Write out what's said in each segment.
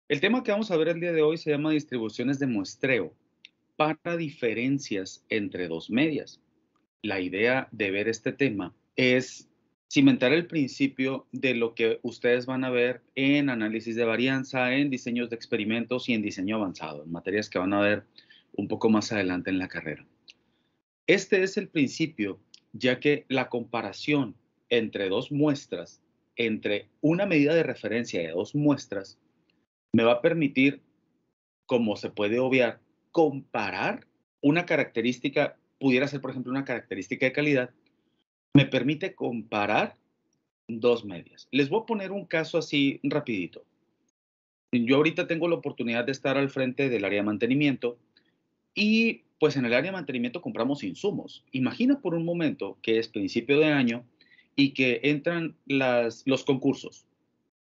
El tema que vamos a ver el día de hoy se llama distribuciones de muestreo para diferencias entre dos medias. La idea de ver este tema es cimentar el principio de lo que ustedes van a ver en análisis de varianza, en diseños de experimentos y en diseño avanzado, en materias que van a ver un poco más adelante en la carrera. Este es el principio, ya que la comparación entre dos muestras, entre una medida de referencia de dos muestras, me va a permitir, como se puede obviar, comparar una característica, pudiera ser por ejemplo una característica de calidad, me permite comparar dos medias. Les voy a poner un caso así rapidito. Yo ahorita tengo la oportunidad de estar al frente del área de mantenimiento y pues en el área de mantenimiento compramos insumos. Imagina por un momento que es principio de año y que entran los concursos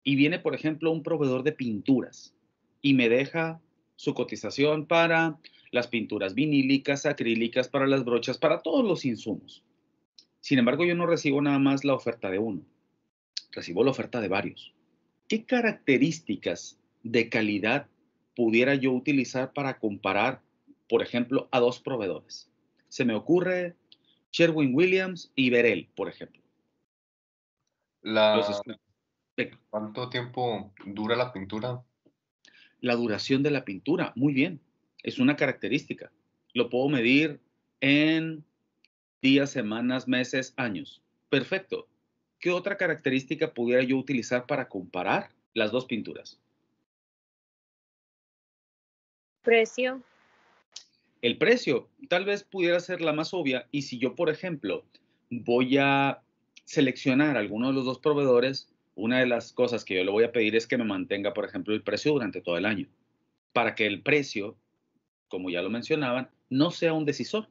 y viene, por ejemplo, un proveedor de pinturas y me deja su cotización para las pinturas vinílicas, acrílicas, para las brochas, para todos los insumos. Sin embargo, yo no recibo nada más la oferta de uno, recibo la oferta de varios. ¿Qué características de calidad pudiera yo utilizar para comparar, por ejemplo, a dos proveedores? Se me ocurre Sherwin-Williams y Berel, por ejemplo. Los La, escucho. Venga. ¿Cuánto tiempo dura la pintura? La duración de la pintura, muy bien, es una característica. Lo puedo medir en días, semanas, meses, años. Perfecto. ¿Qué otra característica pudiera yo utilizar para comparar las dos pinturas? Precio. El precio, tal vez pudiera ser la más obvia, y si yo, por ejemplo, voy a seleccionar alguno de los dos proveedores, una de las cosas que yo le voy a pedir es que me mantenga, por ejemplo, el precio durante todo el año, para que el precio, como ya lo mencionaban, no sea un decisor.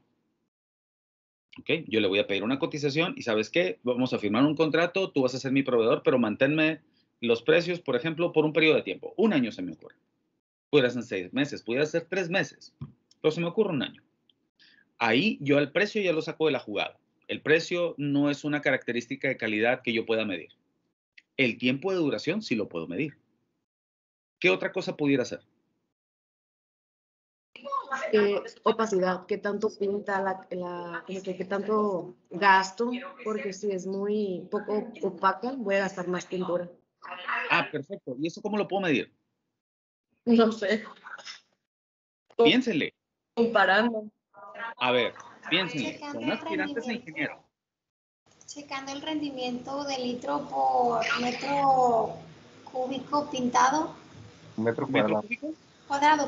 ¿Ok? Yo le voy a pedir una cotización y ¿sabes qué? Vamos a firmar un contrato, tú vas a ser mi proveedor, pero manténme los precios, por ejemplo, por un periodo de tiempo. Un año se me ocurre. Pudiera ser 6 meses, pudiera ser 3 meses, pero se me ocurre un año. Ahí yo al precio ya lo saco de la jugada. El precio no es una característica de calidad que yo pueda medir. El tiempo de duración sí lo puedo medir. ¿Qué otra cosa pudiera hacer? Opacidad, qué tanto pinta como que qué tanto gasto, porque si es muy poco opaca, voy a gastar más pintura. Ah, perfecto. ¿Y eso cómo lo puedo medir? No sé, Piénsenle. comparando. A ver, piénsenle. Checando Son el aspirantes a ingeniero. rendimiento, checando el rendimiento de litro por metro cúbico pintado. Metro ¿Metro cuadrado. cúbico? Cuadrado,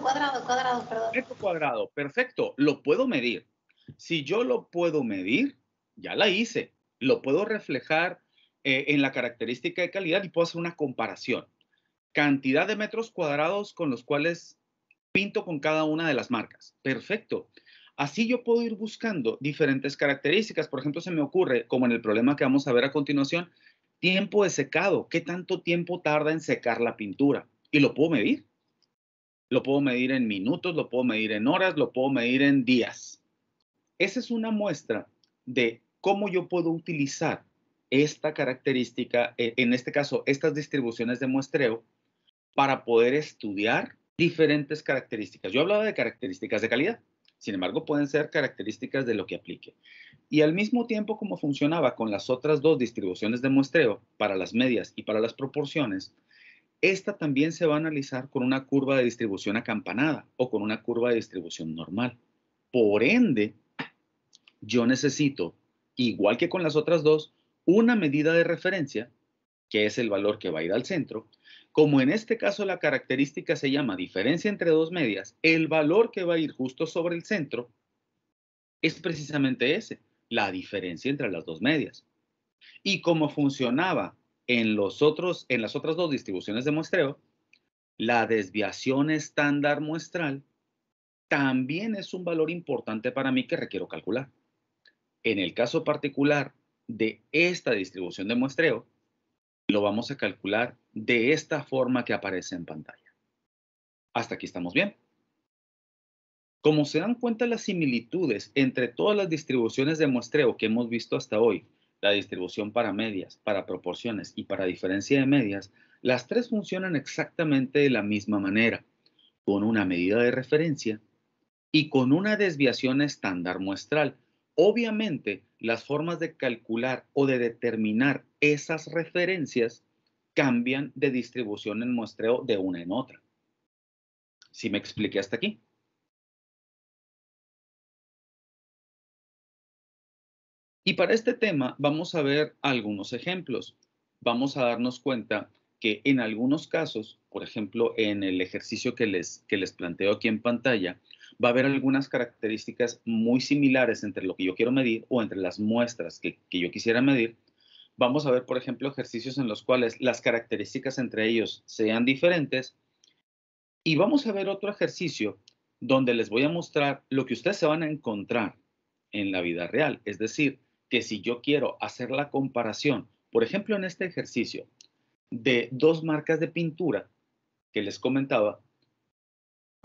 perdón. Metro cuadrado, perfecto, lo puedo medir. Si yo lo puedo medir, ya la hice. Lo puedo reflejar en la característica de calidad y puedo hacer una comparación. Cantidad de metros cuadrados con los cuales pinto con cada una de las marcas. Perfecto. Así yo puedo ir buscando diferentes características. Por ejemplo, se me ocurre, como en el problema que vamos a ver a continuación, tiempo de secado. ¿Qué tanto tiempo tarda en secar la pintura? Y lo puedo medir. Lo puedo medir en minutos, lo puedo medir en horas, lo puedo medir en días. Esa es una muestra de cómo yo puedo utilizar esta característica, en este caso, estas distribuciones de muestreo, para poder estudiar diferentes características. Yo hablaba de características de calidad, sin embargo, pueden ser características de lo que aplique. Y al mismo tiempo, como funcionaba con las otras dos distribuciones de muestreo, para las medias y para las proporciones, esta también se va a analizar con una curva de distribución acampanada o con una curva de distribución normal. Por ende, yo necesito, igual que con las otras dos, una medida de referencia, que es el valor que va a ir al centro. Como en este caso la característica se llama diferencia entre dos medias, el valor que va a ir justo sobre el centro es precisamente ese, la diferencia entre las dos medias. Y como funcionaba en las otras dos distribuciones de muestreo, la desviación estándar muestral también es un valor importante para mí que requiero calcular. En el caso particular de esta distribución de muestreo, lo vamos a calcular de esta forma que aparece en pantalla. Hasta aquí estamos bien. Como se dan cuenta las similitudes entre todas las distribuciones de muestreo que hemos visto hasta hoy, la distribución para medias, para proporciones y para diferencia de medias, Las tres funcionan exactamente de la misma manera, con una medida de referencia y con una desviación estándar muestral. Obviamente, las formas de calcular o de determinar esas referencias cambian de distribución en muestreo de una en otra. ¿Sí me expliqué hasta aquí? Y para este tema vamos a ver algunos ejemplos. Vamos a darnos cuenta que en algunos casos, por ejemplo, en el ejercicio que les planteo aquí en pantalla, va a haber algunas características muy similares entre lo que yo quiero medir o entre las muestras que yo quisiera medir. Vamos a ver, por ejemplo, ejercicios en los cuales las características entre ellos sean diferentes. Y vamos a ver otro ejercicio donde les voy a mostrar lo que ustedes se van a encontrar en la vida real. Es decir, que si yo quiero hacer la comparación, por ejemplo, en este ejercicio, de dos marcas de pintura que les comentaba,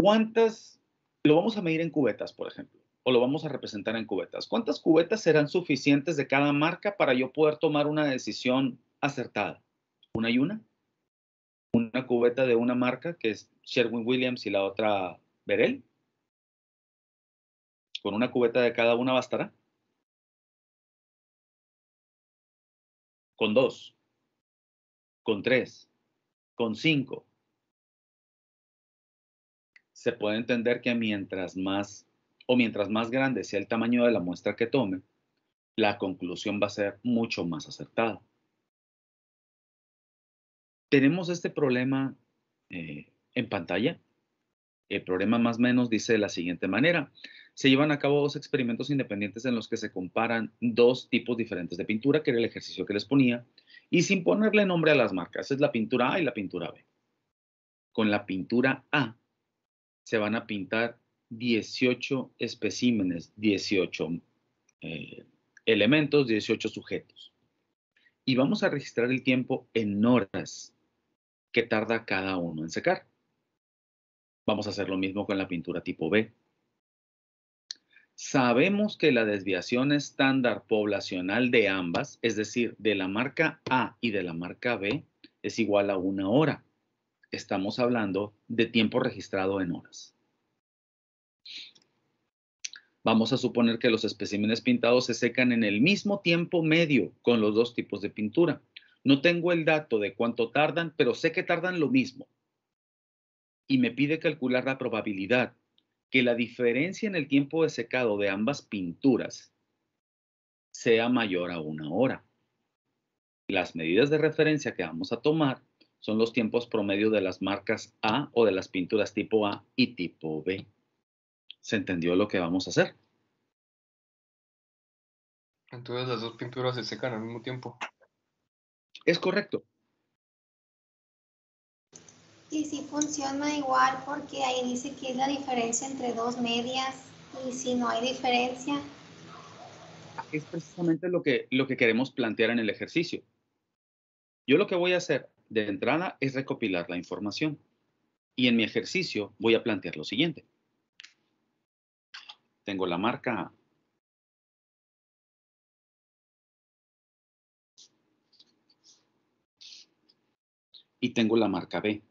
¿cuántas lo vamos a medir en cubetas, por ejemplo? O lo vamos a representar en cubetas. ¿Cuántas cubetas serán suficientes de cada marca para yo poder tomar una decisión acertada? ¿Una y una? ¿Una cubeta de una marca que es Sherwin-Williams y la otra Berel? ¿Con una cubeta de cada una bastará? ¿Con dos? ¿Con tres? ¿Con cinco? Se puede entender que mientras más grande sea el tamaño de la muestra que tome, la conclusión va a ser mucho más acertada. Tenemos este problema en pantalla. El problema más o menos dice de la siguiente manera. Se llevan a cabo dos experimentos independientes en los que se comparan dos tipos diferentes de pintura, que era el ejercicio que les ponía, y sin ponerle nombre a las marcas. Es la pintura A y la pintura B. Con la pintura A se van a pintar 18 especímenes, 18 elementos, 18 sujetos. Y vamos a registrar el tiempo en horas que tarda cada uno en secar. Vamos a hacer lo mismo con la pintura tipo B. Sabemos que la desviación estándar poblacional de ambas, es decir, de la marca A y de la marca B, es igual a 1 hora. Estamos hablando de tiempo registrado en horas. Vamos a suponer que los especímenes pintados se secan en el mismo tiempo medio con los dos tipos de pintura. No tengo el dato de cuánto tardan, pero sé que tardan lo mismo. Y me pide calcular la probabilidad que la diferencia en el tiempo de secado de ambas pinturas sea mayor a 1 hora. Las medidas de referencia que vamos a tomar son los tiempos promedio de las marcas A o de las pinturas tipo A y tipo B. ¿Se entendió lo que vamos a hacer? Entonces las dos pinturas se secan al mismo tiempo. Es correcto. Y sí funciona igual porque ahí dice que es la diferencia entre dos medias y si no hay diferencia. Es precisamente lo que queremos plantear en el ejercicio. Yo lo que voy a hacer de entrada es recopilar la información. Y en mi ejercicio voy a plantear lo siguiente. Tengo la marca A. Y tengo la marca B.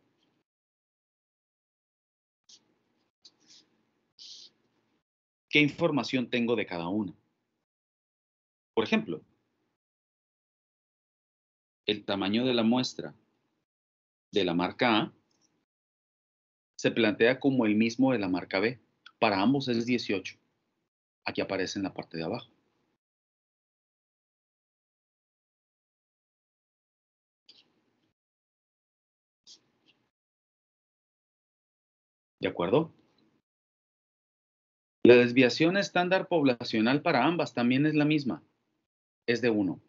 ¿Qué información tengo de cada una? Por ejemplo, el tamaño de la muestra de la marca A se plantea como el mismo de la marca B. Para ambos es 18. Aquí aparece en la parte de abajo. ¿De acuerdo? La desviación estándar poblacional para ambas también es la misma. Es de 1.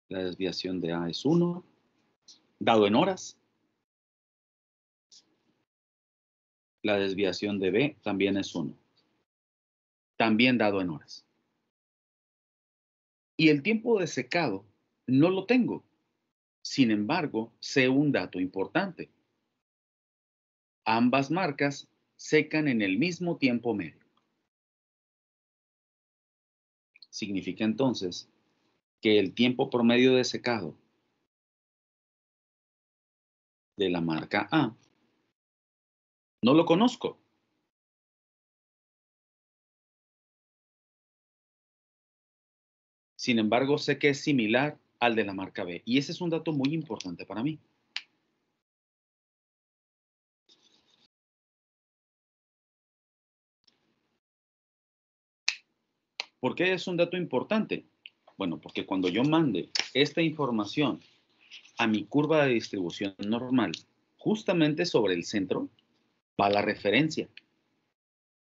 La desviación de A es 1, dado en horas. La desviación de B también es 1, también dado en horas. Y el tiempo de secado no lo tengo. Sin embargo, sé un dato importante. Ambas marcas secan en el mismo tiempo medio. Significa entonces que el tiempo promedio de secado de la marca A no lo conozco. Sin embargo, sé que es similar al de la marca B. Y ese es un dato muy importante para mí. ¿Por qué es un dato importante? Bueno, porque cuando yo mande esta información a mi curva de distribución normal, justamente sobre el centro, va la referencia.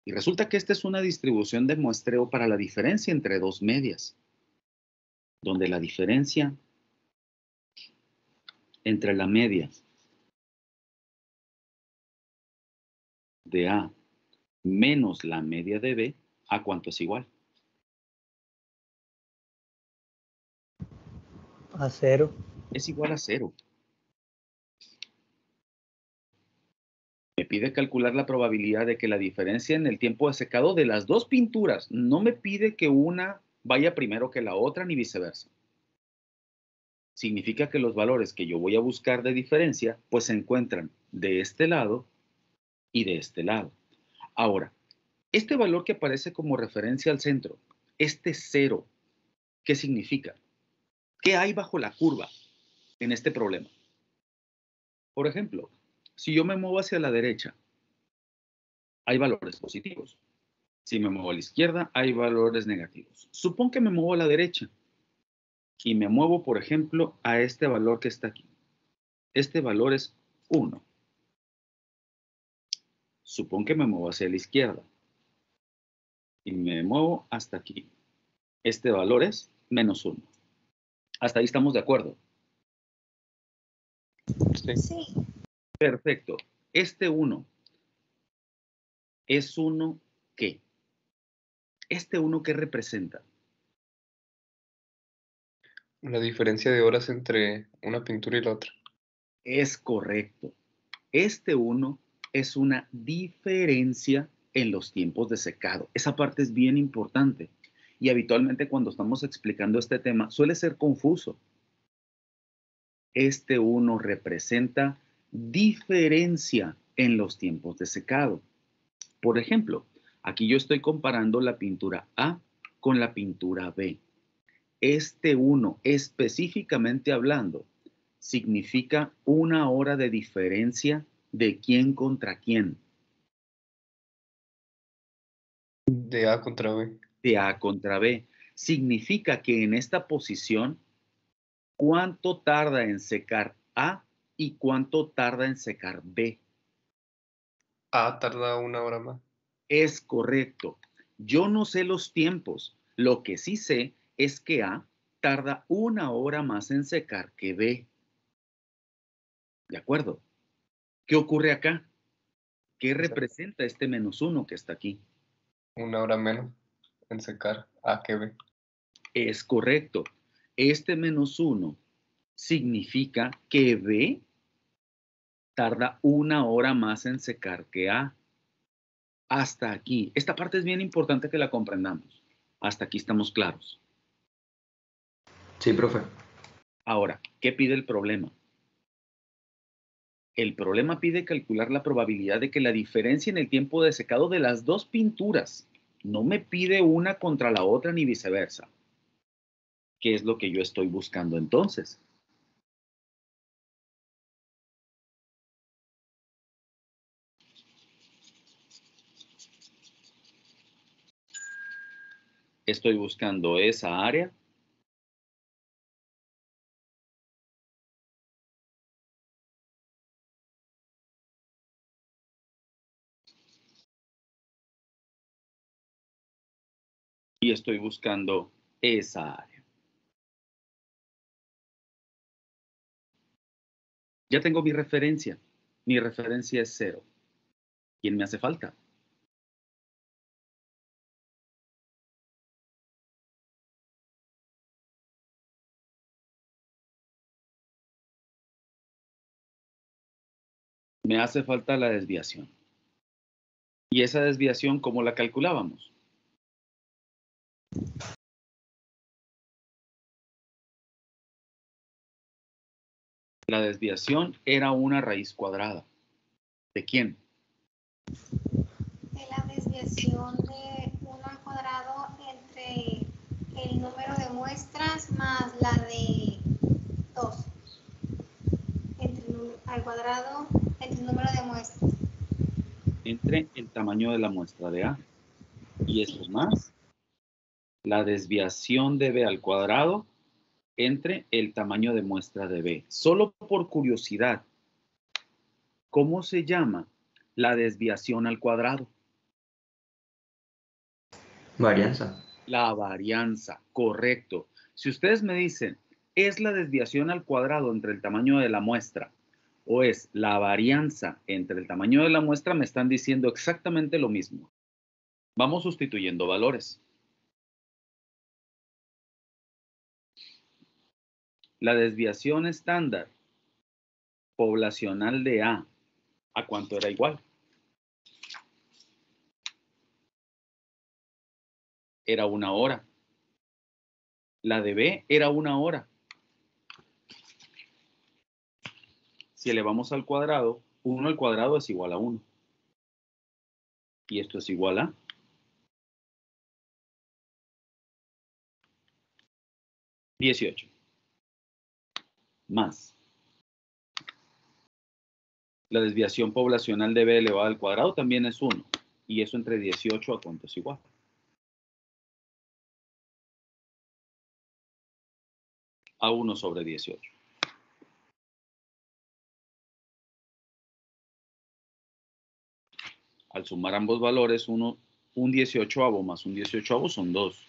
Y resulta que esta es una distribución de muestreo para la diferencia entre dos medias, donde la diferencia entre la media de A menos la media de B, ¿a cuánto es igual? A 0. Es igual a 0. Me pide calcular la probabilidad de que la diferencia en el tiempo de secado de las dos pinturas, no me pide que una vaya primero que la otra ni viceversa. Significa que los valores que yo voy a buscar de diferencia, pues se encuentran de este lado y de este lado. Ahora, este valor que aparece como referencia al centro, este 0, ¿qué significa? ¿Qué hay bajo la curva en este problema? Por ejemplo, si yo me muevo hacia la derecha, hay valores positivos. Si me muevo a la izquierda, hay valores negativos. Supón que me muevo a la derecha y me muevo, por ejemplo, a este valor que está aquí. Este valor es 1. Supón que me muevo hacia la izquierda y me muevo hasta aquí. Este valor es -1. Hasta ahí estamos de acuerdo. Sí. Sí. Perfecto. Este 1 es 1 ¿qué? ¿Este 1 qué representa? La diferencia de horas entre una pintura y la otra. Es correcto. Este 1 es una diferencia en los tiempos de secado. Esa parte es bien importante. Y habitualmente cuando estamos explicando este tema suele ser confuso. Este 1 representa diferencia en los tiempos de secado. Por ejemplo, aquí yo estoy comparando la pintura A con la pintura B. Este 1, específicamente hablando, significa una hora de diferencia de quién contra quién. De A contra B. De A contra B. Significa que en esta posición, ¿cuánto tarda en secar A y cuánto tarda en secar B? A tarda 1 hora más. Es correcto. Yo no sé los tiempos. Lo que sí sé es que A tarda 1 hora más en secar que B. ¿De acuerdo? ¿Qué ocurre acá? ¿Qué representa este -1 que está aquí? 1 hora menos en secar A que B. Es correcto. Este -1 significa que B tarda 1 hora más en secar que A. Hasta aquí. Esta parte es bien importante que la comprendamos. Hasta aquí estamos claros. Sí, profe. Ahora, ¿qué pide el problema? El problema pide calcular la probabilidad de que la diferencia en el tiempo de secado de las dos pinturas no me pide una contra la otra ni viceversa. ¿Qué es lo que yo estoy buscando entonces? Estoy buscando esa área y estoy buscando esa área. Ya tengo mi referencia. Mi referencia es 0. ¿Quién me hace falta? Me hace falta la desviación. ¿Y esa desviación cómo la calculábamos? La desviación era una raíz cuadrada. ¿De quién? De la desviación de 1 al cuadrado entre el número de muestras más la de 2. Al cuadrado entre el número de muestras. Entre el tamaño de la muestra de A. Y esto más la desviación de B al cuadrado entre el tamaño de muestra de B. Solo por curiosidad, ¿cómo se llama la desviación al cuadrado? Varianza. La varianza, correcto. Si ustedes me dicen, ¿es la desviación al cuadrado entre el tamaño de la muestra o es la varianza entre el tamaño de la muestra? Me están diciendo exactamente lo mismo. Vamos sustituyendo valores. La desviación estándar poblacional de A, ¿a cuánto era igual? Era 1 hora. La de B era 1 hora. Si elevamos al cuadrado, 1 al cuadrado es igual a 1. Y esto es igual a 18. Más la desviación poblacional de B elevada al cuadrado también es 1. Y eso entre 18 a cuánto es igual. A 1 sobre 18. Al sumar ambos valores, un 18avo más un 18avo son 2.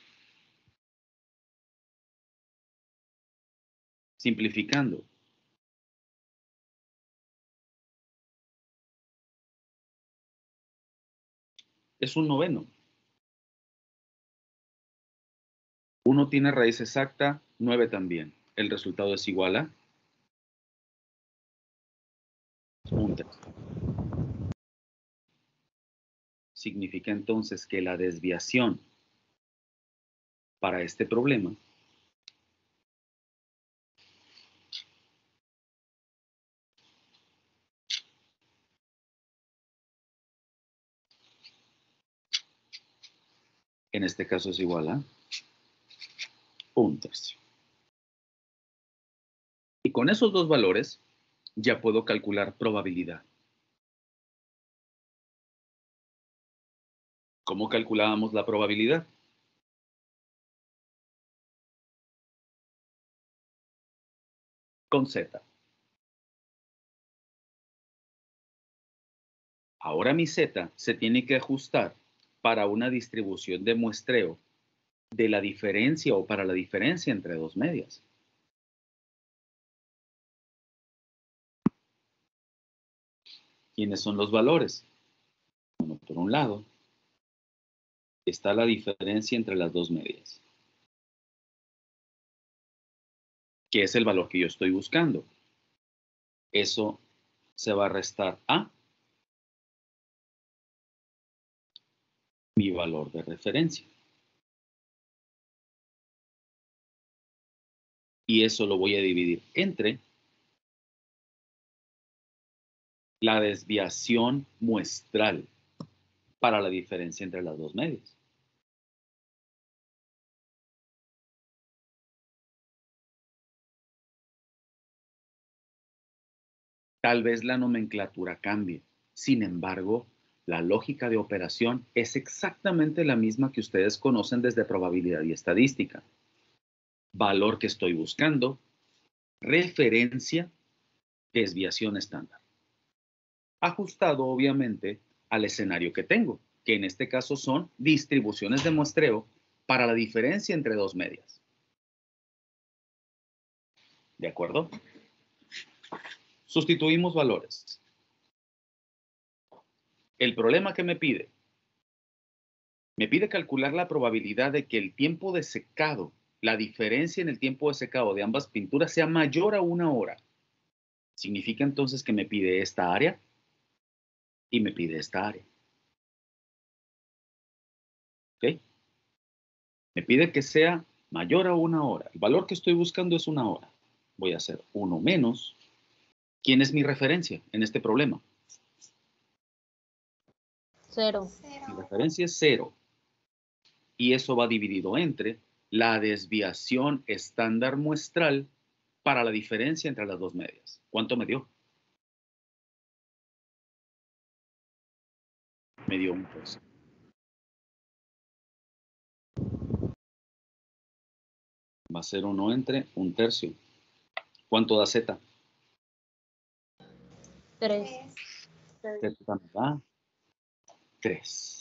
Simplificando. Es un noveno. 1 tiene raíz exacta, 9 también. El resultado es igual a 1/3. Significa entonces que la desviación para este problema en este caso es igual a 1/3. Y con esos dos valores ya puedo calcular probabilidad. ¿Cómo calculábamos la probabilidad? Con Z. Ahora mi Z se tiene que ajustar para una distribución de muestreo de la diferencia o para la diferencia entre dos medias. ¿Quiénes son los valores? Bueno, por un lado está la diferencia entre las dos medias, que es el valor que yo estoy buscando. Eso se va a restar a mi valor de referencia. Y eso lo voy a dividir entre la desviación muestral para la diferencia entre las dos medias. Tal vez la nomenclatura cambie. Sin embargo, la lógica de operación es exactamente la misma que ustedes conocen desde probabilidad y estadística. Valor que estoy buscando, referencia, desviación estándar. Ajustado, obviamente, al escenario que tengo, que en este caso son distribuciones de muestreo para la diferencia entre dos medias. ¿De acuerdo? Sustituimos valores. El problema que me pide calcular la probabilidad de que el tiempo de secado, la diferencia en el tiempo de secado de ambas pinturas sea mayor a 1 hora. Significa entonces que me pide esta área y me pide esta área. ¿Ok? Me pide que sea mayor a 1 hora. El valor que estoy buscando es 1 hora. Voy a hacer 1 menos ¿Quién es mi referencia en este problema? 0. Mi referencia es 0. Y eso va dividido entre la desviación estándar muestral para la diferencia entre las dos medias. ¿Cuánto me dio? Me dio 1%. Va a ser 1 entre 1/3. ¿Cuánto da Z? 3. Z me da 3.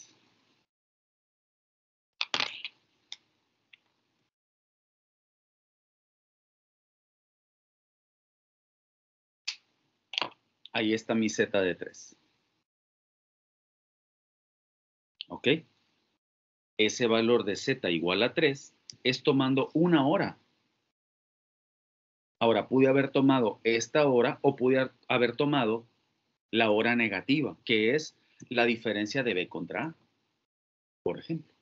Ahí está mi Z de 3. ¿Ok? Ese valor de Z igual a 3 es tomando una hora. Ahora, pude haber tomado esta hora o pude haber tomado la hora negativa, que es la diferencia de B contra A, por ejemplo.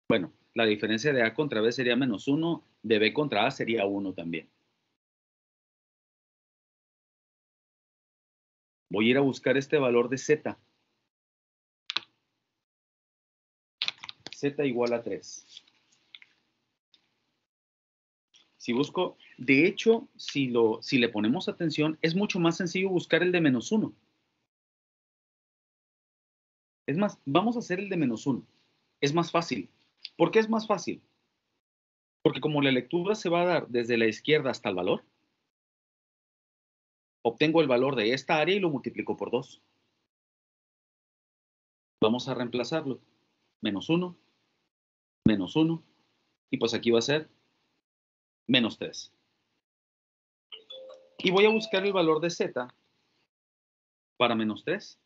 Bueno, la diferencia de A contra B sería -1, de B contra A sería 1 también. Voy a ir a buscar este valor de Z. Z igual a 3. Si busco, de hecho, si le ponemos atención, es mucho más sencillo buscar el de -1. Es más, vamos a hacer el de -1. Es más fácil. ¿Por qué es más fácil? Porque como la lectura se va a dar desde la izquierda hasta el valor, obtengo el valor de esta área y lo multiplico por 2. Vamos a reemplazarlo. -1, -1, y pues aquí va a ser -3. Y voy a buscar el valor de Z para -3.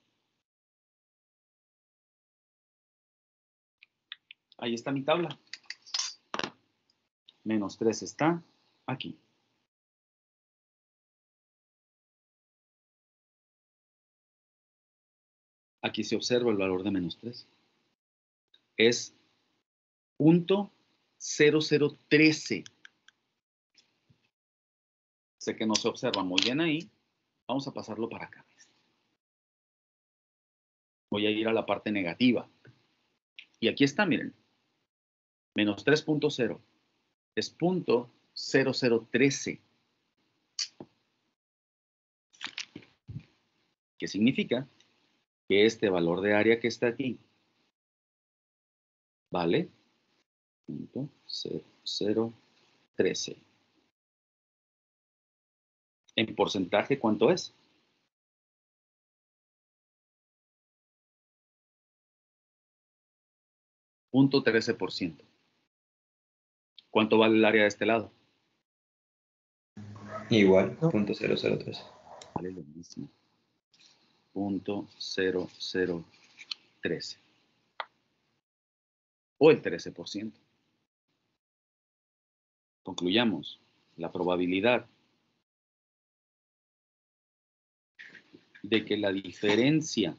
Ahí está mi tabla. -3 está aquí. Aquí se observa el valor de -3. Es 0.0013. Sé que no se observa muy bien ahí. Vamos a pasarlo para acá. Voy a ir a la parte negativa. Y aquí está, miren. -3.0 es 0.0013. ¿Qué significa? Que este valor de área que está aquí vale 0.0013. En porcentaje, ¿cuánto es? .13%. ¿Cuánto vale el área de este lado? Igual, .003. Vale lo mismo. 0.0013. O el 13%. Concluyamos. La probabilidad de que la diferencia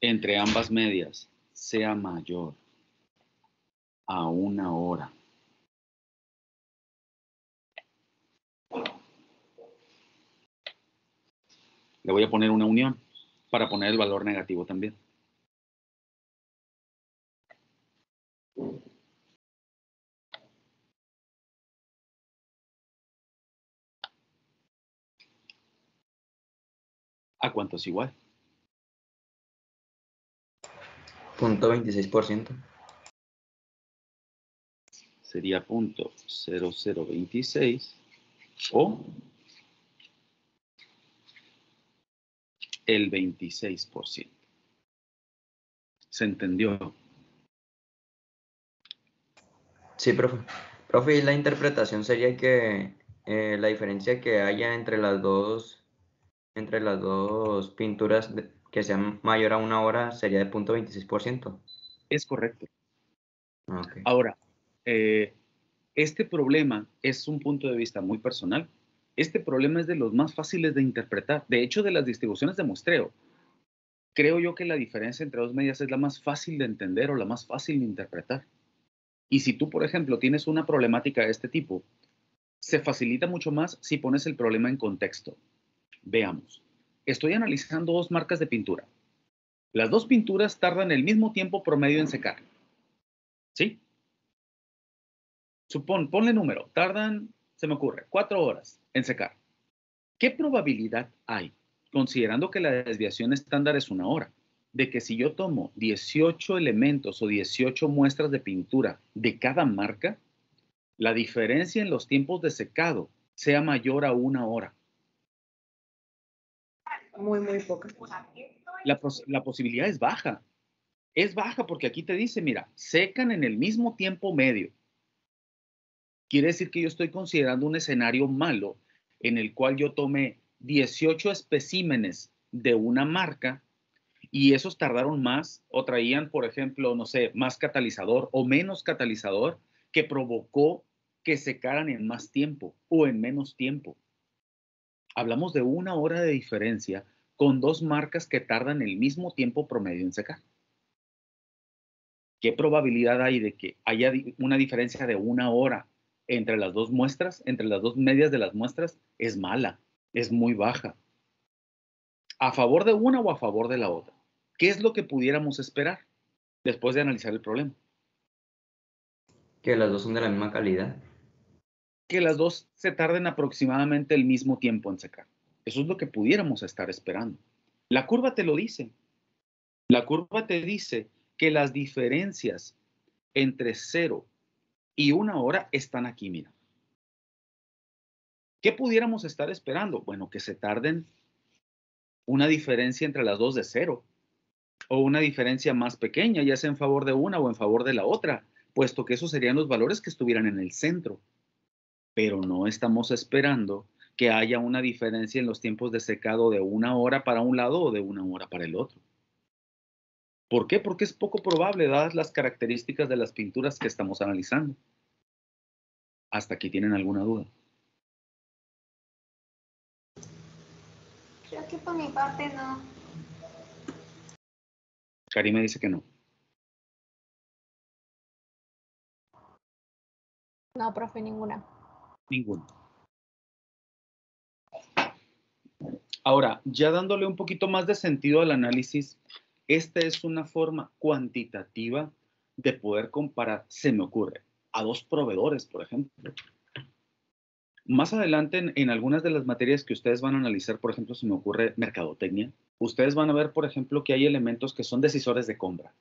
entre ambas medias sea mayor a 1 hora le voy a poner una unión para poner el valor negativo también. ¿A cuánto es igual? .26%. Sería 0.0026 o el 26%. ¿Se entendió? Sí, profe. Profe, y la interpretación sería que la diferencia que haya entre las dos pinturas que sean mayor a 1 hora sería de .26%. Es correcto. Ok. Ahora, este problema es un punto de vista muy personal. Este problema es de los más fáciles de interpretar. De hecho, de las distribuciones de muestreo, creo yo que la diferencia entre dos medias es la más fácil de entender o la más fácil de interpretar. Y si tú, por ejemplo, tienes una problemática de este tipo, se facilita mucho más si pones el problema en contexto. Veamos. Estoy analizando dos marcas de pintura. Las dos pinturas tardan el mismo tiempo promedio en secar. ¿Sí? Ponle número. Tardan, se me ocurre, 4 horas en secar. ¿Qué probabilidad hay, considerando que la desviación estándar es 1 hora, de que si yo tomo 18 elementos o 18 muestras de pintura de cada marca, la diferencia en los tiempos de secado sea mayor a 1 hora? Muy, muy poca. La posibilidad es baja. Es baja porque aquí te dice, mira, secan en el mismo tiempo medio. Quiere decir que yo estoy considerando un escenario malo en el cual yo tomé 18 especímenes de una marca y esos tardaron más o traían, por ejemplo, no sé, más catalizador o menos catalizador que provocó que secaran en más tiempo o en menos tiempo. Hablamos de 1 hora de diferencia con dos marcas que tardan el mismo tiempo promedio en secar. ¿Qué probabilidad hay de que haya una diferencia de 1 hora entre las dos muestras, entre las dos medias de las muestras? Es mala, es muy baja. ¿A favor de una o a favor de la otra? ¿Qué es lo que pudiéramos esperar después de analizar el problema? Que las dos son de la misma calidad. Que las dos se tarden aproximadamente el mismo tiempo en secar. Eso es lo que pudiéramos estar esperando. La curva te lo dice. La curva te dice que las diferencias entre 0 y 1 hora están aquí, mira. ¿Qué pudiéramos estar esperando? Bueno, que se tarden una diferencia entre las dos de 0 o una diferencia más pequeña, ya sea en favor de una o en favor de la otra, puesto que esos serían los valores que estuvieran en el centro. Pero no estamos esperando que haya una diferencia en los tiempos de secado de 1 hora para un lado o de 1 hora para el otro. ¿Por qué? Porque es poco probable, dadas las características de las pinturas que estamos analizando. ¿Hasta aquí tienen alguna duda? Creo que por mi parte no. Cari me dice que no. No, profe, ninguna. Ninguno. Ahora, ya dándole un poquito más de sentido al análisis, esta es una forma cuantitativa de poder comparar, se me ocurre, a dos proveedores, por ejemplo. Más adelante, en algunas de las materias que ustedes van a analizar, por ejemplo, se me ocurre mercadotecnia, ustedes van a ver, por ejemplo, que hay elementos que son decisores de compra.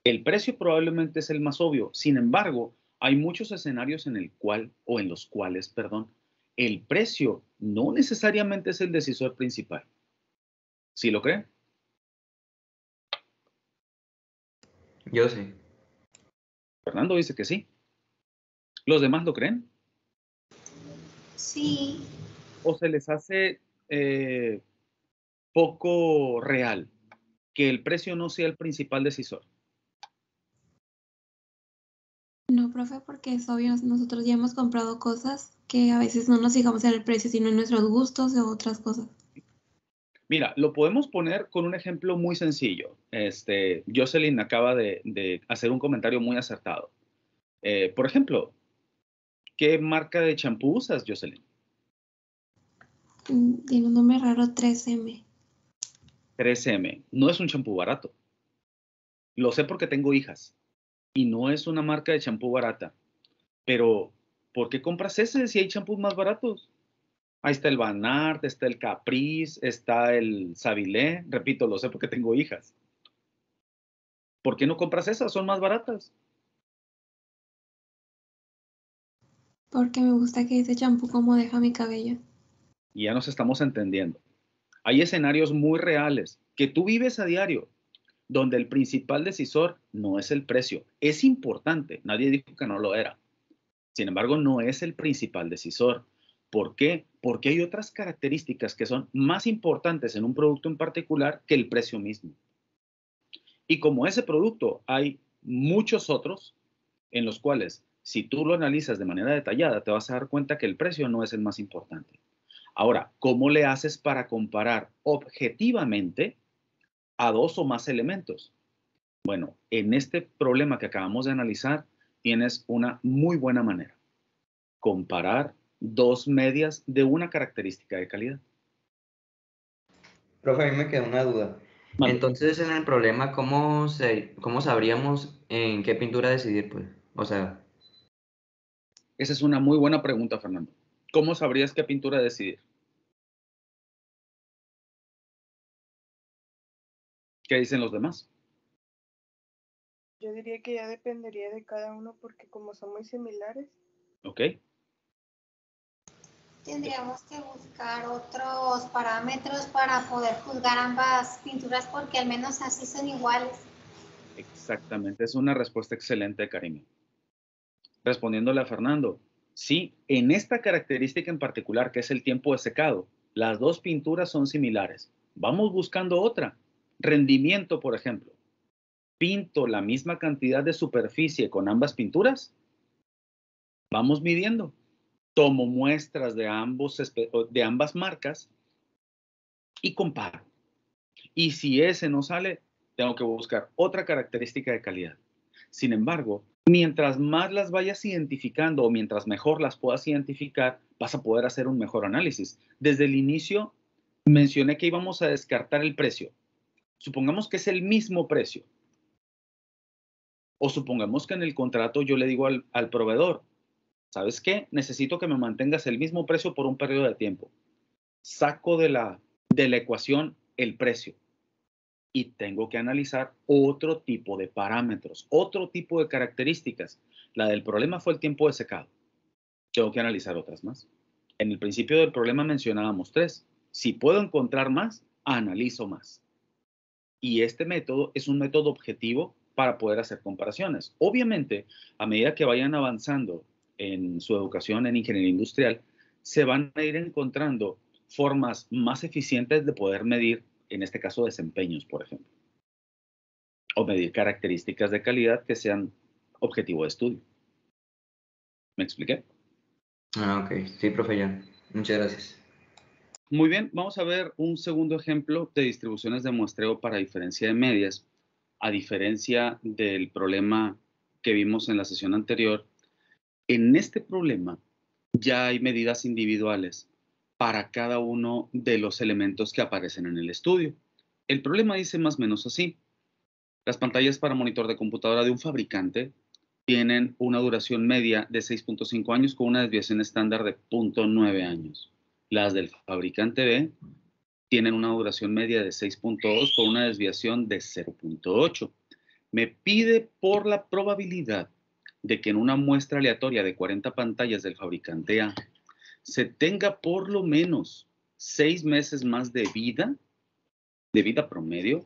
El precio probablemente es el más obvio. Sin embargo, hay muchos escenarios en los cuales, perdón, el precio no necesariamente es el decisor principal. ¿Sí lo creen? Yo sí. Fernando dice que sí. ¿Los demás lo creen? Sí, ¿O se les hace poco real que el precio no sea el principal decisor? No, profe, porque es obvio, nosotros ya hemos comprado cosas que a veces no nos fijamos en el precio, sino en nuestros gustos o otras cosas. Mira, lo podemos poner con un ejemplo muy sencillo. Jocelyn acaba de hacer un comentario muy acertado. Por ejemplo, ¿qué marca de champú usas, Jocelyn? Tiene un nombre raro, 3M. 3M. No es un champú barato. Lo sé porque tengo hijas. Y no es una marca de champú barata. Pero, ¿por qué compras ese si hay champús más baratos? Ahí está el Van Aert, está el Caprice, está el Savile. Repito, lo sé porque tengo hijas. ¿Por qué no compras esas? Son más baratas. Porque me gusta que ese champú como deja mi cabello. Y ya nos estamos entendiendo. Hay escenarios muy reales que tú vives a diario, donde el principal decisor no es el precio. Es importante, nadie dijo que no lo era. Sin embargo, no es el principal decisor. ¿Por qué? Porque hay otras características que son más importantes en un producto en particular que el precio mismo. Y como ese producto hay muchos otros en los cuales, si tú lo analizas de manera detallada, te vas a dar cuenta que el precio no es el más importante. Ahora, ¿cómo le haces para comparar objetivamente a dos o más elementos? Bueno, en este problema que acabamos de analizar, tienes una muy buena manera. Comparar dos medias de una característica de calidad. Profe, a mí me quedó una duda. Mande. Entonces, en el problema, ¿cómo sabríamos en qué pintura decidir, pues? O sea, Esa es una muy buena pregunta, Fernando. ¿Cómo sabrías qué pintura decidir? ¿Qué dicen los demás? Yo diría que ya dependería de cada uno porque como son muy similares. ¿Ok? Tendríamos que buscar otros parámetros para poder juzgar ambas pinturas porque al menos así son iguales. Exactamente. Es una respuesta excelente, Karime. Respondiéndole a Fernando, sí, en esta característica en particular, que es el tiempo de secado, las dos pinturas son similares. Vamos buscando otra. Rendimiento, por ejemplo. ¿Pinto la misma cantidad de superficie con ambas pinturas? Vamos midiendo. Tomo muestras de ambas marcas y comparo. Y si ese no sale, tengo que buscar otra característica de calidad. Sin embargo, mientras más las vayas identificando o mientras mejor las puedas identificar, vas a poder hacer un mejor análisis. Desde el inicio mencioné que íbamos a descartar el precio. Supongamos que es el mismo precio. O supongamos que en el contrato yo le digo al proveedor, ¿sabes qué? Necesito que me mantengas el mismo precio por un periodo de tiempo. Saco de la ecuación el precio y tengo que analizar otro tipo de parámetros, otro tipo de características. La del problema fue el tiempo de secado. Tengo que analizar otras más. En el principio del problema mencionábamos 3. Si puedo encontrar más, analizo más. Y este método es un método objetivo para poder hacer comparaciones. Obviamente, a medida que vayan avanzando en su educación en ingeniería industrial, se van a ir encontrando formas más eficientes de poder medir, en este caso, desempeños, por ejemplo, o medir características de calidad que sean objetivo de estudio. ¿Me expliqué? ok. Sí, profe, ya. Muchas gracias. Muy bien, vamos a ver un segundo ejemplo de distribuciones de muestreo para diferencia de medias. A diferencia del problema que vimos en la sesión anterior, en este problema ya hay medidas individuales para cada uno de los elementos que aparecen en el estudio. El problema dice más o menos así. Las pantallas para monitor de computadora de un fabricante tienen una duración media de 6.5 años con una desviación estándar de 0.9 años. Las del fabricante B tienen una duración media de 6.2 con una desviación de 0.8. Me pide por la probabilidad de que en una muestra aleatoria de 40 pantallas del fabricante A se tenga por lo menos 6 meses más de vida promedio,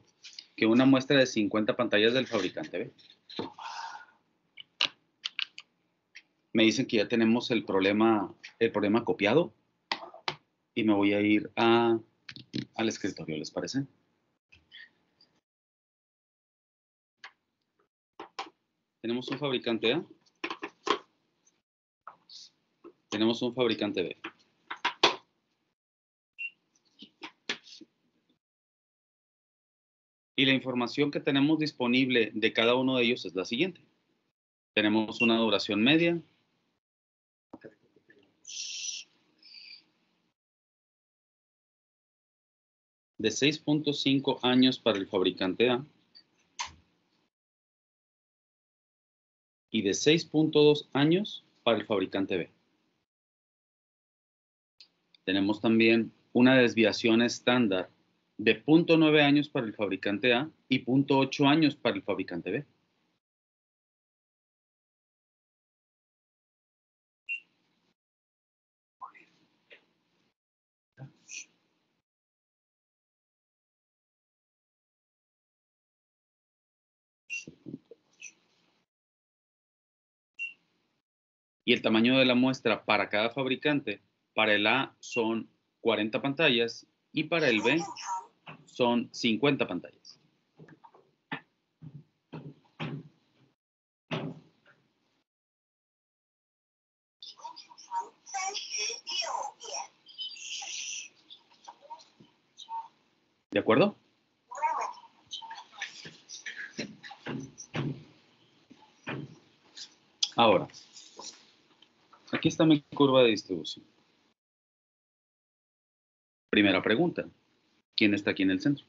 que una muestra de 50 pantallas del fabricante B. Me dicen que ya tenemos el problema copiado y me voy a ir al escritorio, ¿les parece? Tenemos un fabricante A. Tenemos un fabricante B. Y la información que tenemos disponible de cada uno de ellos es la siguiente. Tenemos una duración media de 6.5 años para el fabricante A y de 6.2 años para el fabricante B. Tenemos también una desviación estándar de 0.9 años para el fabricante A y 0.8 años para el fabricante B. Y el tamaño de la muestra para cada fabricante, para el A son 40 pantallas y para el B son 50 pantallas. ¿De acuerdo? Ahora, aquí está mi curva de distribución. Primera pregunta. ¿Quién está aquí en el centro?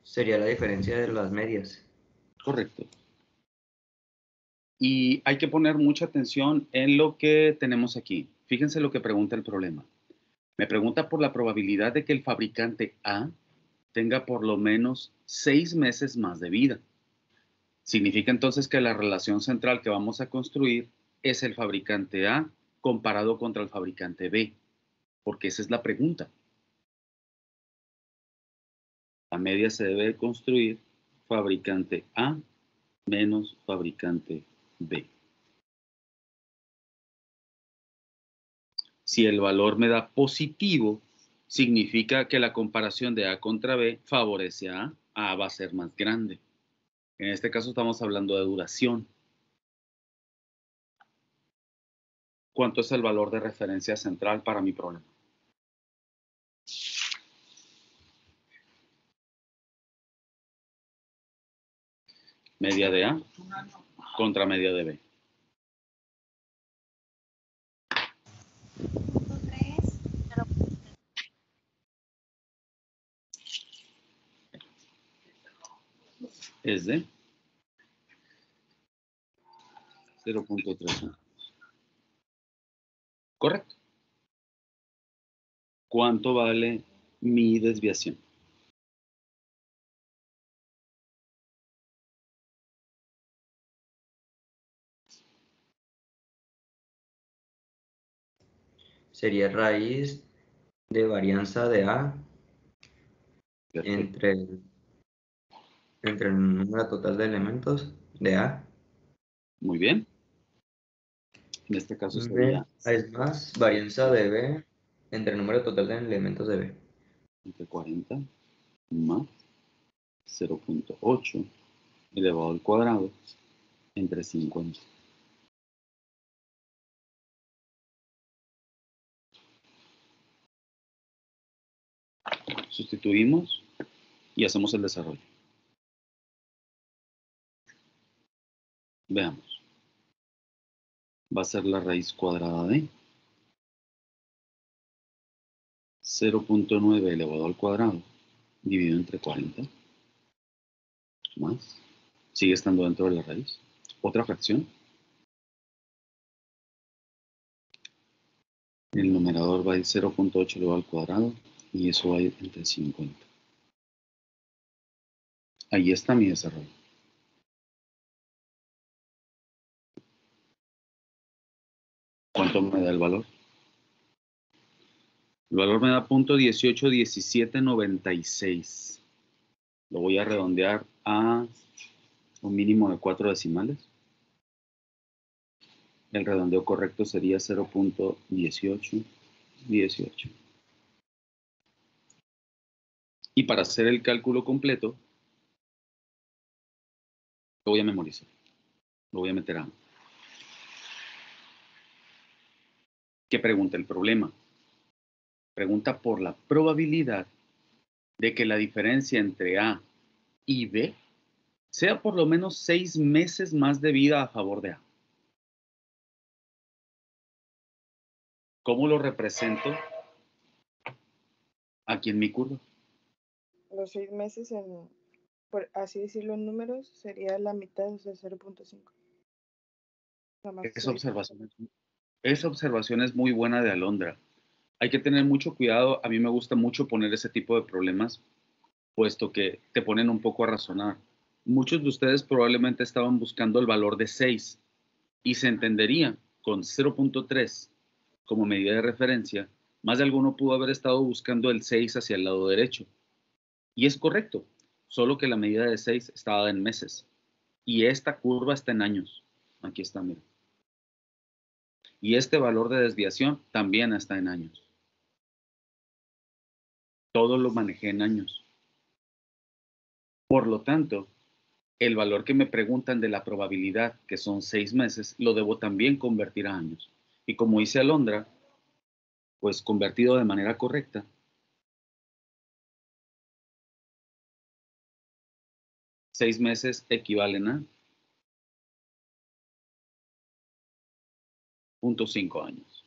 Sería la diferencia de las medias. Correcto. Y hay que poner mucha atención en lo que tenemos aquí. Fíjense lo que pregunta el problema. Me pregunta por la probabilidad de que el fabricante A tenga por lo menos 6 meses más de vida. Significa entonces que la relación central que vamos a construir es el fabricante A comparado contra el fabricante B, porque esa es la pregunta. La media se debe construir fabricante A menos fabricante B. Si el valor me da positivo, significa que la comparación de A contra B favorece a A. A va a ser más grande. En este caso estamos hablando de duración. ¿Cuánto es el valor de referencia central para mi problema? Media de A contra media de B. 3. Es de 0.3. Correcto. ¿Cuánto vale mi desviación? Sería raíz de varianza de A Perfecto. entre el número total de elementos de A. Muy bien. En este caso B sería es más varianza de B entre el número total de elementos de B. entre 40 más 0.8 elevado al cuadrado entre 50. Sustituimos y hacemos el desarrollo. Veamos. Va a ser la raíz cuadrada de 0.9 elevado al cuadrado dividido entre 40 más. Sigue estando dentro de la raíz. Otra fracción. El numerador va a ir 0.8 elevado al cuadrado y eso va a ir entre 50. Ahí está mi desarrollo. ¿Cuánto me da el valor? El valor me da .181796. Lo voy a redondear a un mínimo de 4 decimales. El redondeo correcto sería 0.1818. Y para hacer el cálculo completo, lo voy a memorizar. Lo voy a meter a. ¿Qué pregunta el problema? Pregunta por la probabilidad de que la diferencia entre A y B sea por lo menos 6 meses más de vida a favor de A. ¿Cómo lo represento aquí en mi curva? Los 6 meses, por así decirlo en números, sería la mitad, o sea, 0.5. Esa observación es muy buena de Alondra. Hay que tener mucho cuidado. A mí me gusta mucho poner ese tipo de problemas, puesto que te ponen un poco a razonar. Muchos de ustedes probablemente estaban buscando el valor de 6 y se entendería con 0.3 como medida de referencia. Más de alguno pudo haber estado buscando el 6 hacia el lado derecho. Y es correcto, solo que la medida de 6 está dada en meses. Y esta curva está en años. Aquí está, mira. Y este valor de desviación también está en años. Todo lo manejé en años. Por lo tanto, el valor que me preguntan de la probabilidad, que son 6 meses, lo debo también convertir a años. Y como dice Alondra, pues convertido de manera correcta, 6 meses equivalen a 0.5 años.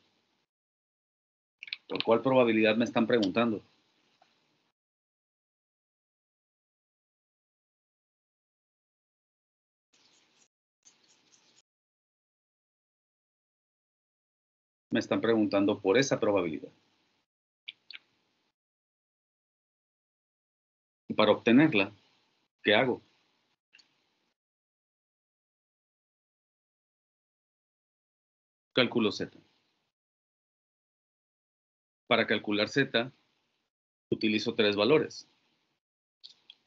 ¿Por cuál probabilidad me están preguntando? Me están preguntando por esa probabilidad. Y para obtenerla, ¿qué hago? Cálculo Z. Para calcular Z, utilizo 3 valores.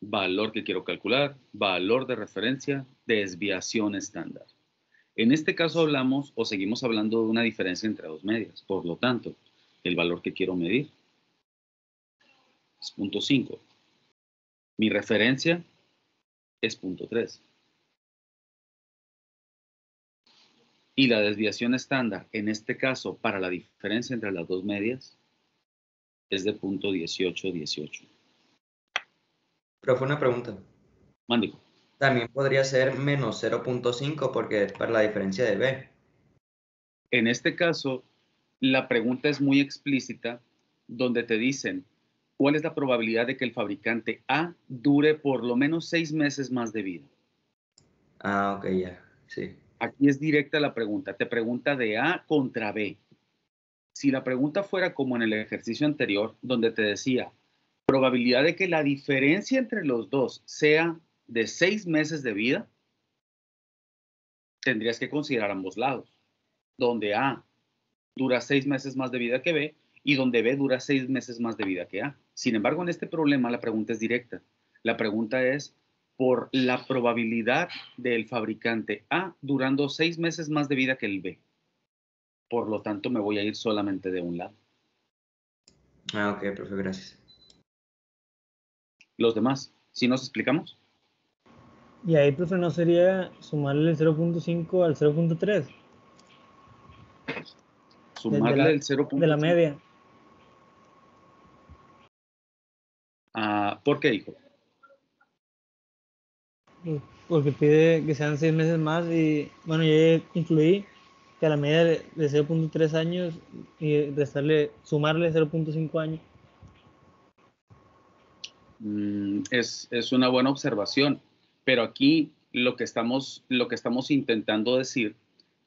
Valor que quiero calcular, valor de referencia, desviación estándar. En este caso hablamos o seguimos hablando de una diferencia entre dos medias. Por lo tanto, el valor que quiero medir es 0.5. Mi referencia es 0.3. Y la desviación estándar, en este caso, para la diferencia entre las dos medias, es de 0.1818. Profe, una pregunta. Mándico. También podría ser menos 0.5 porque es para la diferencia de B. En este caso, la pregunta es muy explícita, donde te dicen cuál es la probabilidad de que el fabricante A dure por lo menos 6 meses más de vida. Ah, ok, ya. Sí. Aquí es directa la pregunta. Te pregunta de A contra B. Si la pregunta fuera como en el ejercicio anterior, donde te decía, probabilidad de que la diferencia entre los dos sea de 6 meses de vida, tendrías que considerar ambos lados. Donde A dura 6 meses más de vida que B y donde B dura 6 meses más de vida que A. Sin embargo, en este problema la pregunta es directa. La pregunta es por la probabilidad del fabricante A durando 6 meses más de vida que el B. Por lo tanto, me voy a ir solamente de un lado. Ah, ok, profe, gracias. Los demás, ¿sí nos explicamos? Y ahí, profe, ¿no sería sumarle el 0.5 al 0.3 Sumarle el 0.5. de la media? ¿Por qué, hijo? Porque pide que sean 6 meses más y, bueno, ya incluí que a la media de 0.3 años y sumarle 0.5 años. Es una buena observación, pero aquí lo que estamos intentando decir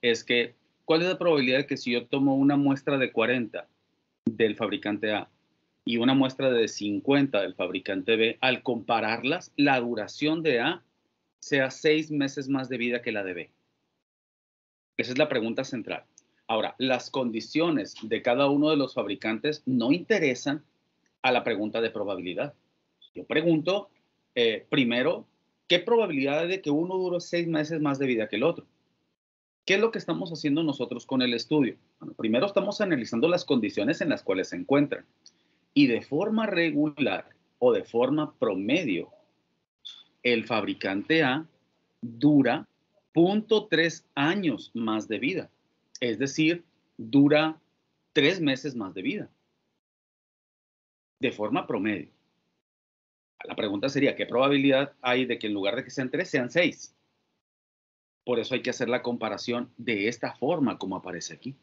es que, ¿cuál es la probabilidad de que si yo tomo una muestra de 40 del fabricante A y una muestra de 50 del fabricante B, al compararlas, la duración de A sea 6 meses más de vida que la de B? Esa es la pregunta central. Ahora, las condiciones de cada uno de los fabricantes no interesan a la pregunta de probabilidad. Yo pregunto, primero, ¿qué probabilidad hay de que uno dure 6 meses más de vida que el otro? ¿Qué es lo que estamos haciendo nosotros con el estudio? Bueno, primero estamos analizando las condiciones en las cuales se encuentran. Y de forma regular o de forma promedio, el fabricante A dura 0.3 años más de vida. Es decir, dura 3 meses más de vida. De forma promedio. La pregunta sería, ¿qué probabilidad hay de que en lugar de que sean 3, sean 6? Por eso hay que hacer la comparación de esta forma como aparece aquí.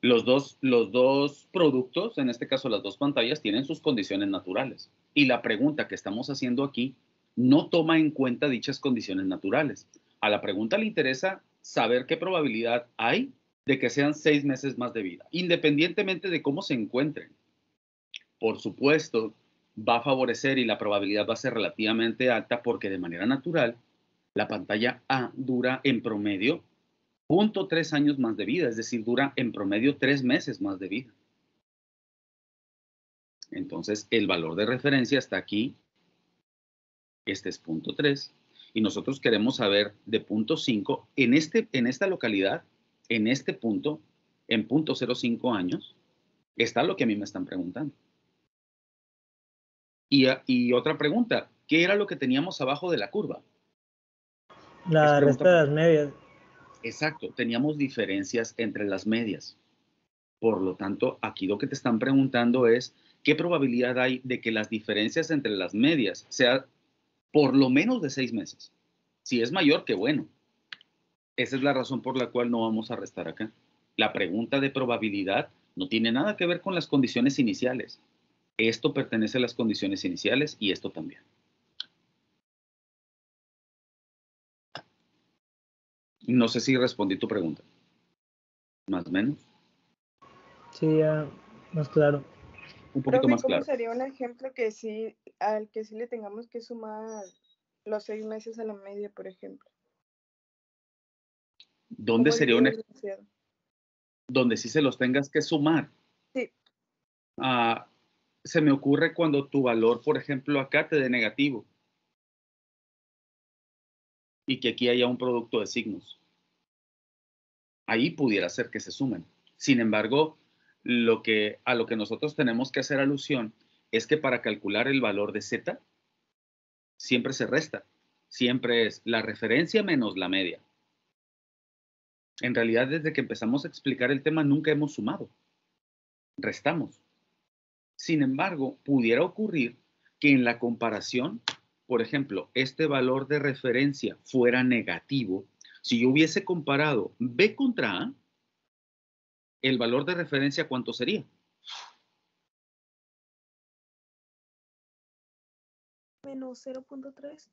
Los dos productos, en este caso las dos pantallas, tienen sus condiciones naturales. Y la pregunta que estamos haciendo aquí no toma en cuenta dichas condiciones naturales. A la pregunta le interesa saber qué probabilidad hay de que sean 6 meses más de vida, independientemente de cómo se encuentren. Por supuesto, va a favorecer y la probabilidad va a ser relativamente alta porque de manera natural, la pantalla A dura en promedio 0.3 años más de vida, es decir, dura en promedio 3 meses más de vida. Entonces, el valor de referencia está aquí. Este es 0.3. Y nosotros queremos saber de 0.5 en esta localidad, en este punto, en 0.05 años, está lo que a mí me están preguntando. Y otra pregunta, ¿qué era lo que teníamos abajo de la curva? La resta de las medias. Exacto, teníamos diferencias entre las medias. Por lo tanto, aquí lo que te están preguntando es, ¿qué probabilidad hay de que las diferencias entre las medias sea por lo menos de 6 meses? Si es mayor, qué bueno. Esa es la razón por la cual no vamos a restar acá. La pregunta de probabilidad no tiene nada que ver con las condiciones iniciales. Esto pertenece a las condiciones iniciales y esto también. No sé si respondí tu pregunta. Más o menos. Sí, ya más claro. Un poquito Profe, más ¿cómo claro. sería un ejemplo que sí, al que sí le tengamos que sumar los 6 meses a la media, por ejemplo? ¿Dónde ¿Cómo sería diría un el enunciado? donde sí se los tengas que sumar? Sí, Se me ocurre cuando tu valor, por ejemplo, acá te dé negativo y que aquí haya un producto de signos. Ahí pudiera ser que se sumen. Sin embargo, a lo que nosotros tenemos que hacer alusión es que para calcular el valor de z, siempre se resta. Siempre es la referencia menos la media. En realidad, desde que empezamos a explicar el tema, nunca hemos sumado. Restamos. Sin embargo, pudiera ocurrir que en la comparación, por ejemplo, este valor de referencia fuera negativo. Si yo hubiese comparado B contra A, el valor de referencia, ¿cuánto sería? menos 0.3.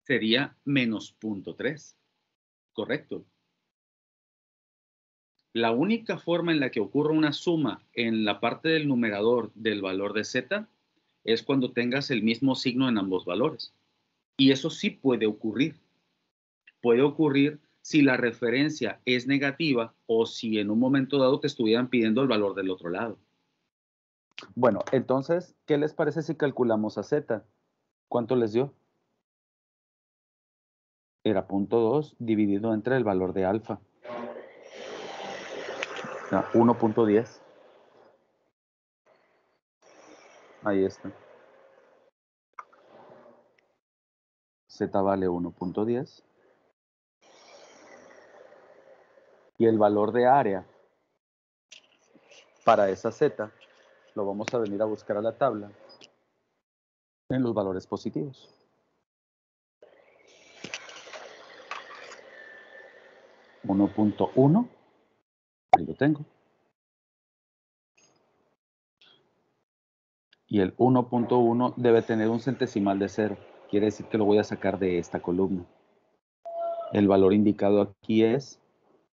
Sería menos 0.3. Correcto. La única forma en la que ocurre una suma en la parte del numerador del valor de z es cuando tengas el mismo signo en ambos valores. Y eso sí puede ocurrir. Puede ocurrir si la referencia es negativa o si en un momento dado te estuvieran pidiendo el valor del otro lado. Bueno, entonces, ¿qué les parece si calculamos a z? ¿Cuánto les dio? Era 0.2 dividido entre el valor de alfa. 1.10. Ahí está. Z vale 1.10. Y el valor de área para esa z lo vamos a venir a buscar a la tabla en los valores positivos. 1.1, ahí lo tengo. Y el 1.1 debe tener un centesimal de 0. Quiere decir que lo voy a sacar de esta columna. El valor indicado aquí es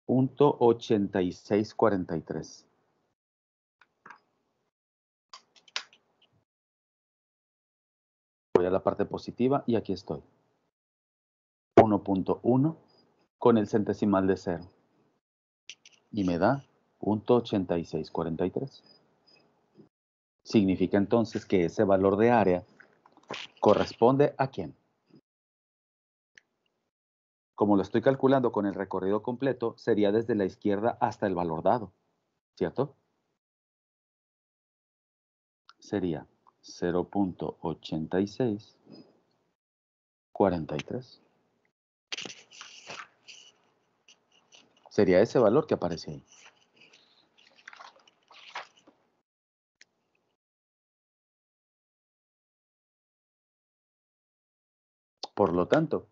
0.8643. Voy a la parte positiva y aquí estoy. 1.1 con el centesimal de 0. Y me da 0.8643. Significa entonces que ese valor de área corresponde ¿a quién? Como lo estoy calculando con el recorrido completo, sería desde la izquierda hasta el valor dado, ¿cierto? Sería 0.8643. Sería ese valor que aparece ahí. Por lo tanto,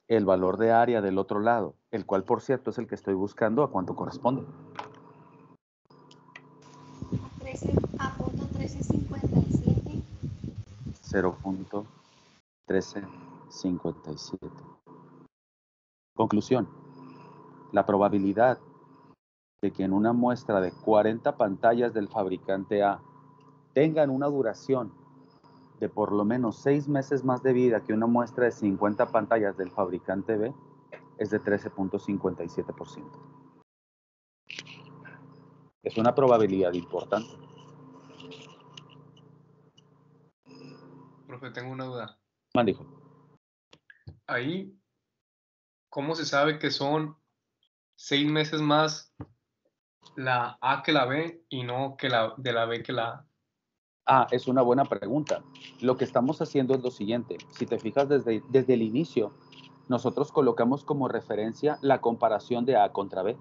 el valor de área del otro lado, el cual por cierto es el que estoy buscando, ¿a cuánto corresponde? A punto 1357. 0.1357. Conclusión. La probabilidad de que en una muestra de 40 pantallas del fabricante A tengan una duración de por lo menos 6 meses más de vida que una muestra de 50 pantallas del fabricante B es de 13.57%. Es una probabilidad importante. Profe, tengo una duda. Mandijo. Ahí, ¿cómo se sabe que son 6 meses más la A que la B y no que de la B que la A? Es una buena pregunta. Lo que estamos haciendo es lo siguiente. Si te fijas desde el inicio, nosotros colocamos como referencia la comparación de A contra B.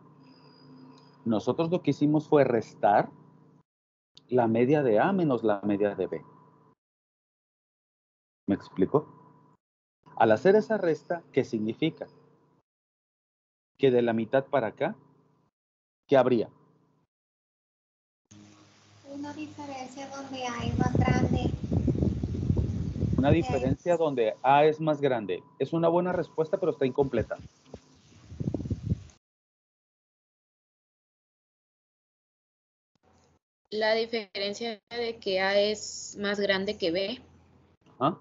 Nosotros lo que hicimos fue restar la media de A menos la media de B. ¿Me explico? Al hacer esa resta, ¿qué significa? que de la mitad para acá, ¿qué habría? Una diferencia donde A es más grande. Una diferencia donde A es más grande. Es una buena respuesta, pero está incompleta. La diferencia de que A es más grande que B. ¿Ah?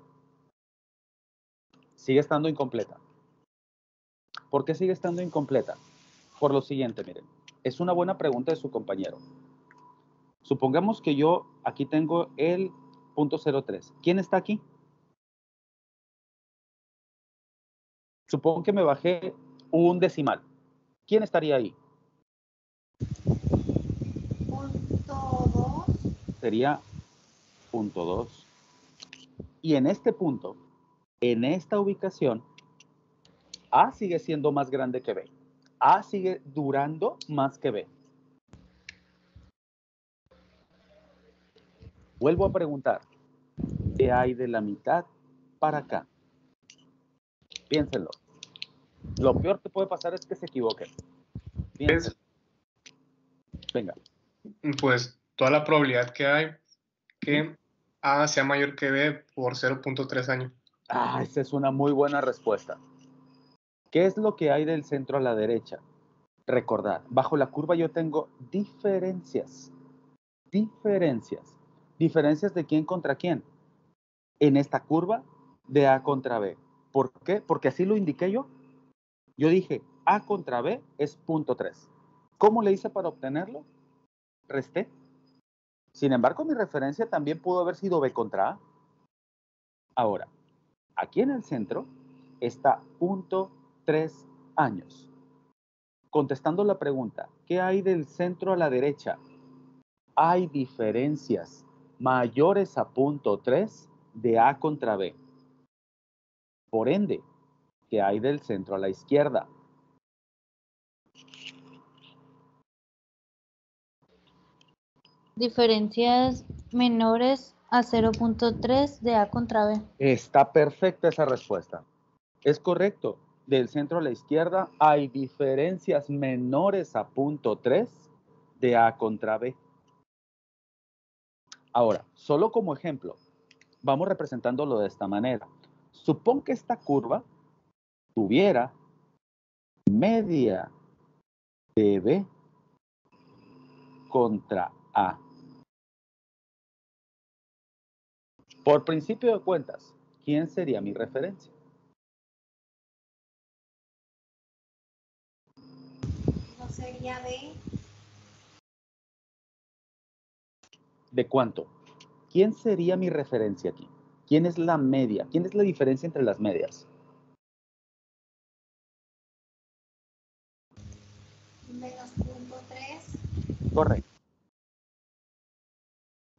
Sigue estando incompleta. ¿Por qué sigue estando incompleta? Por lo siguiente, miren. Es una buena pregunta de su compañero. Supongamos que yo aquí tengo el punto 03. ¿Quién está aquí? Supongo que me bajé un decimal. ¿Quién estaría ahí? Punto 2. Sería punto 2. Y en este punto, en esta ubicación, A sigue siendo más grande que B. A sigue durando más que B. Vuelvo a preguntar, ¿qué hay de la mitad para acá? Piénsenlo. Lo peor que puede pasar es que se equivoquen. Piénsenlo. Venga. Pues toda la probabilidad que hay que A sea mayor que B por 0.3 años. Ah, esa es una muy buena respuesta. ¿Qué es lo que hay del centro a la derecha? Recordad, bajo la curva yo tengo diferencias. Diferencias. ¿Diferencias de quién contra quién? En esta curva de A contra B. ¿Por qué? Porque así lo indiqué yo. Yo dije A contra B es 0.3. ¿Cómo le hice para obtenerlo? Resté. Sin embargo, mi referencia también pudo haber sido B contra A. Ahora, aquí en el centro está 0.3 años. Contestando la pregunta, ¿qué hay del centro a la derecha? Hay diferencias mayores a 0.3 de A contra B. Por ende, ¿qué hay del centro a la izquierda? Diferencias menores a 0.3 de A contra B. Está perfecta esa respuesta. Es correcto. Del centro a la izquierda hay diferencias menores a 0.3 de A contra B. Ahora, solo como ejemplo, vamos representándolo de esta manera. Supón que esta curva tuviera media de B contra A. Por principio de cuentas, ¿quién sería mi referencia? No sería B. ¿De cuánto? ¿Quién sería mi referencia aquí? ¿Quién es la media? ¿Quién es la diferencia entre las medias? Menos punto 3. Correcto.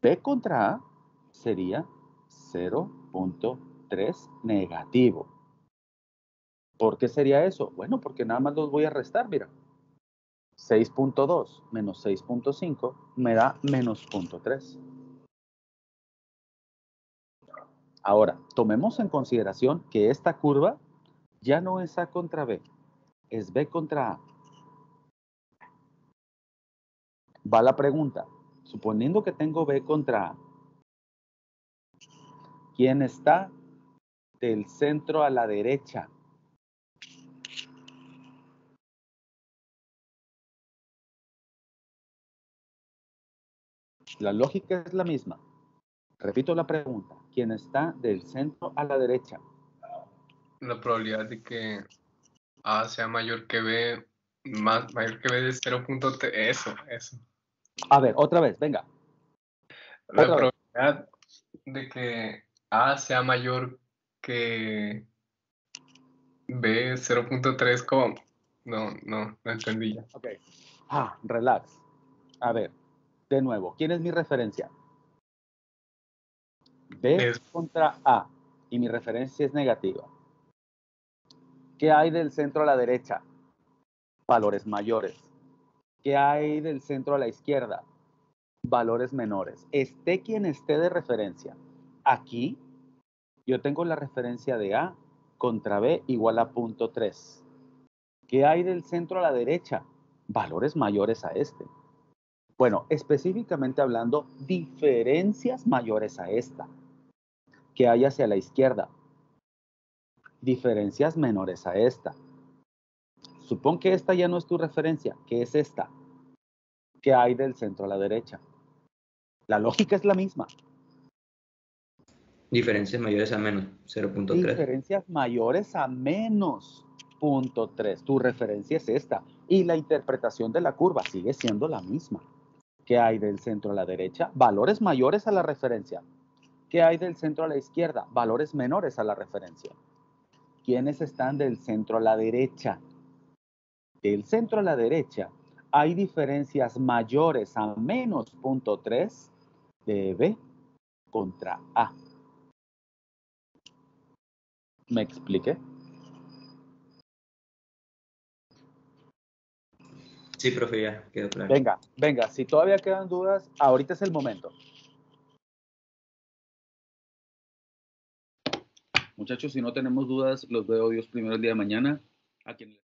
B contra A sería 0.3 negativo. ¿Por qué sería eso? Bueno, porque nada más los voy a restar, mira. 6.2 menos 6.5 me da menos 0.3. Ahora, tomemos en consideración que esta curva ya no es A contra B, es B contra A. Va la pregunta, suponiendo que tengo B contra A, ¿quién está del centro a la derecha? La lógica es la misma. Repito la pregunta, ¿quién está del centro a la derecha? La probabilidad de que A sea mayor que B, mayor que B de 0.3, eso. A ver, otra vez, venga. La Otra vez. probabilidad de que A sea mayor que B 0.3, ¿cómo? No entendí ya. Ok. Relax. A ver, de nuevo, ¿quién es mi referencia? B Es contra A. Y mi referencia es negativa. ¿Qué hay del centro a la derecha? Valores mayores. ¿Qué hay del centro a la izquierda? Valores menores. Esté quien esté de referencia. Aquí yo tengo la referencia de A contra B igual a 0.3. ¿Qué hay del centro a la derecha? Valores mayores a este. Bueno, específicamente hablando, diferencias mayores a esta. ¿Qué hay hacia la izquierda? Diferencias menores a esta. Supón que esta ya no es tu referencia. ¿Qué es esta? ¿Qué hay del centro a la derecha? La lógica es la misma. Diferencias mayores a menos, 0.3. Diferencias mayores a menos 0.3. Tu referencia es esta. Y la interpretación de la curva sigue siendo la misma. ¿Qué hay del centro a la derecha? Valores mayores a la referencia. ¿Qué hay del centro a la izquierda? Valores menores a la referencia. ¿Quiénes están del centro a la derecha? Del centro a la derecha hay diferencias mayores a menos 0.3 de B contra A. ¿Me expliqué? Sí, profe, ya quedó claro. Venga, si todavía quedan dudas, ahorita es el momento. Muchachos, si no tenemos dudas, los veo Dios primero el día de mañana. A quien